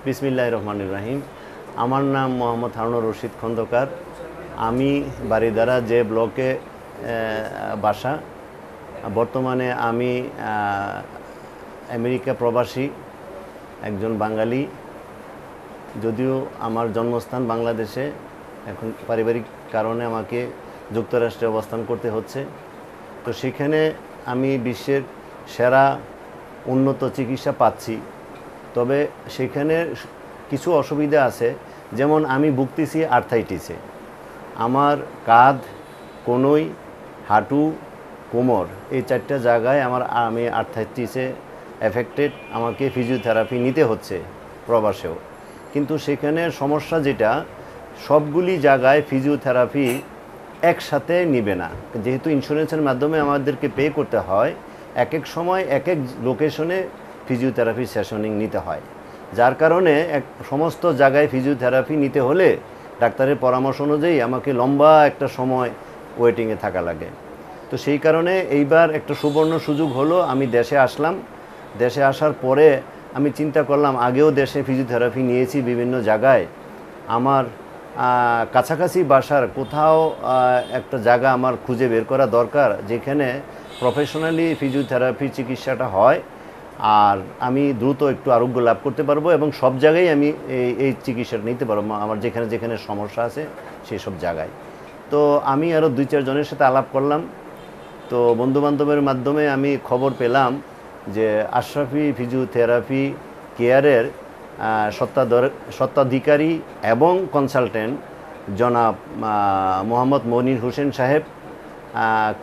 বিসমিল্লাহির রহমানির রহিম। আমার নাম মোহাম্মদ হারুনুর রশিদ খন্দকার। আমি বারিধারা যে ব্লকে বাসা। বর্তমানে আমি আমেরিকা প্রবাসী একজন বাঙালি। যদিও আমার জন্মস্থান বাংলাদেশে, এখন পারিবারিক কারণে আমাকে যুক্তরাষ্ট্রে অবস্থান করতে হচ্ছে। তো সেখানে আমি বিশ্বের সেরা উন্নত চিকিৎসা পাচ্ছি। তবে সেখানে কিছু অসুবিধা আছে, যেমন আমি ভুগতেছি আর্থাইটিসে। আমার কাঁধ, কনুই, হাঁটু, কোমর এই চারটা জায়গায় আমি আর্থাইটিসে এফেক্টেড। আমাকে ফিজিওথেরাপি নিতে হচ্ছে প্রবাসেও। কিন্তু সেখানে সমস্যা যেটা, সবগুলি জায়গায় ফিজিওথেরাপি একসাথে নিবে না। যেহেতু ইন্স্যুরেন্সের মাধ্যমে আমাদেরকে পে করতে হয়, এক এক সময় এক এক লোকেশনে ফিজিওথেরাপি সেশনিং নিতে হয়। যার কারণে সমস্ত জায়গায় ফিজিওথেরাপি নিতে হলে ডাক্তারের পরামর্শ অনুযায়ী আমাকে লম্বা একটা সময় ওয়েটিংয়ে থাকা লাগে। তো সেই কারণে এইবার একটা সুবর্ণ সুযোগ হলো, আমি দেশে আসলাম। দেশে আসার পরে আমি চিন্তা করলাম, আগেও দেশে ফিজিওথেরাপি নিয়েছি বিভিন্ন জায়গায়। আমার কাছাকাছি বাসার কোথাও একটা জায়গা আমার খুঁজে বের করা দরকার, যেখানে প্রফেশনালি ফিজিওথেরাপি চিকিৎসাটা হয় আর আমি দ্রুত একটু আরোগ্য লাভ করতে পারবো, এবং সব জায়গায় আমি এই চিকিৎসাটা নিতে পারবো আমার যেখানে যেখানে সমস্যা আছে সেই সব জায়গায়। তো আমি আরও 2-4 জনের সাথে আলাপ করলাম। তো বন্ধুবান্ধবের মাধ্যমে আমি খবর পেলাম যে আশরাফি ফিজিওথেরাপি কেয়ারের স্বত্বাধিকারী এবং কনসালটেন্ট জনাব মোহাম্মদ মনির হোসেন সাহেব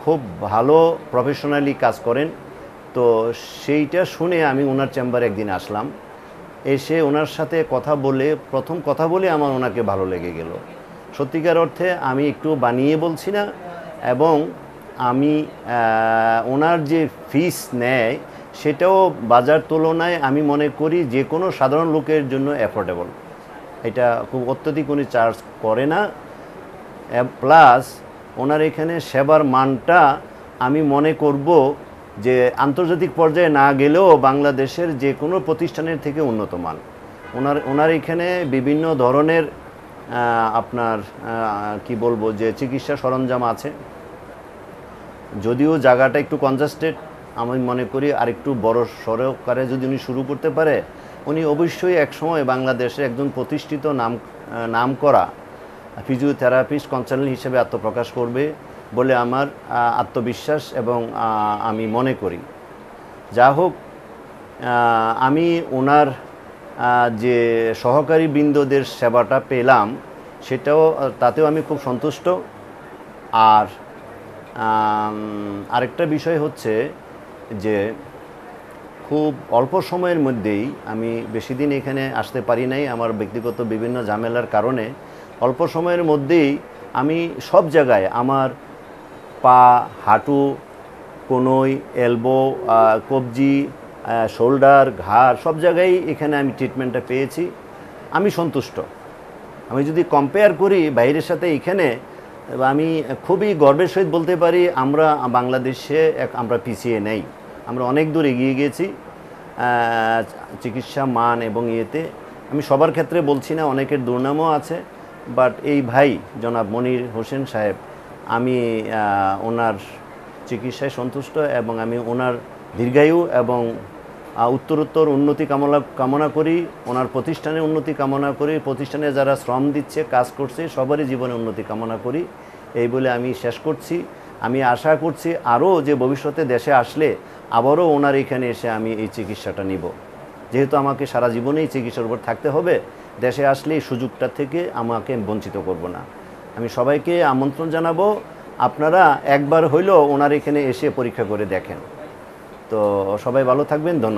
খুব ভালো প্রফেশনালি কাজ করেন। তো সেইটা শুনে আমি ওনার চেম্বারে একদিন আসলাম। এসে ওনার সাথে প্রথম কথা বলে আমার ওনাকে ভালো লেগে গেল। সত্যিকার অর্থে আমি একটু বানিয়ে বলছি না, এবং আমি ওনার যে ফিস নেয় সেটাও বাজার তুলনায় আমি মনে করি যে কোনো সাধারণ লোকের জন্য অ্যাফোর্ডেবল। এটা খুব অত্যধিক উনি চার্জ করে না। প্লাস ওনার এখানে সেবার মানটা আমি মনে করব যে আন্তর্জাতিক পর্যায়ে না গেলেও বাংলাদেশের যে কোনো প্রতিষ্ঠানের থেকে উন্নত মান। ওনার এখানে বিভিন্ন ধরনের আপনার কি বলবো যে চিকিৎসা সরঞ্জাম আছে। যদিও জায়গাটা একটু কনজাস্টেড, আমি মনে করি আরেকটু বড় সরকারে যদি উনি শুরু করতে পারে, উনি অবশ্যই একসময় বাংলাদেশে একজন প্রতিষ্ঠিত নাম করা ফিজিওথেরাপিস্ট কনসালটেন্ট হিসেবে আত্মপ্রকাশ করবে বলে আমার আত্মবিশ্বাস, এবং আমি মনে করি। যা হোক, আমি ওনার যে সহকারী বৃন্দদের সেবাটা পেলাম তাতেও আমি খুব সন্তুষ্ট। আর আরেকটা বিষয় হচ্ছে যে খুব অল্প সময়ের মধ্যেই, আমি বেশি দিন এখানে আসতে পারি নাই আমার ব্যক্তিগত বিভিন্ন ঝামেলার কারণে, অল্প সময়ের মধ্যেই আমি সব জায়গায় আমার পা, হাঁটু, কনুই, এলবো, কবজি, শোল্ডার, ঘাড় সব জায়গায় এখানে আমি ট্রিটমেন্টটা পেয়েছি। আমি সন্তুষ্ট। আমি যদি কম্পেয়ার করি বাইরের সাথে, এখানে আমি খুবই গর্বের সহিত বলতে পারি আমরা বাংলাদেশে আমরা পিছিয়ে নেই। আমরা অনেক দূর এগিয়ে গেছি চিকিৎসা মান এবং ইয়েতে। আমি সবার ক্ষেত্রে বলছি না, অনেকের দুর্নামও আছে। বাট এই ভাই জনাব মনির হোসেন সাহেব, আমি ওনার চিকিৎসায় সন্তুষ্ট, এবং আমি ওনার দীর্ঘায়ু এবং উত্তরোত্তর উন্নতি কামনা করি। ওনার প্রতিষ্ঠানের উন্নতি কামনা করি। প্রতিষ্ঠানে যারা শ্রম দিচ্ছে, কাজ করছে, সবারই জীবনে উন্নতি কামনা করি। এই বলে আমি শেষ করছি। আমি আশা করছি আরও যে ভবিষ্যতে দেশে আসলে আবারও ওনার এখানে এসে আমি এই চিকিৎসাটা নিব। যেহেতু আমাকে সারা জীবনেই চিকিৎসার উপর থাকতে হবে, দেশে আসলে এই সুযোগটা থেকে আমাকে বঞ্চিত করব না। আমি সবাইকে আমন্ত্রণ জানাবো, আপনারা একবার হইলেও ওনার এখানে এসে পরীক্ষা করে দেখেন। তো সবাই ভালো থাকবেন। ধন্যবাদ।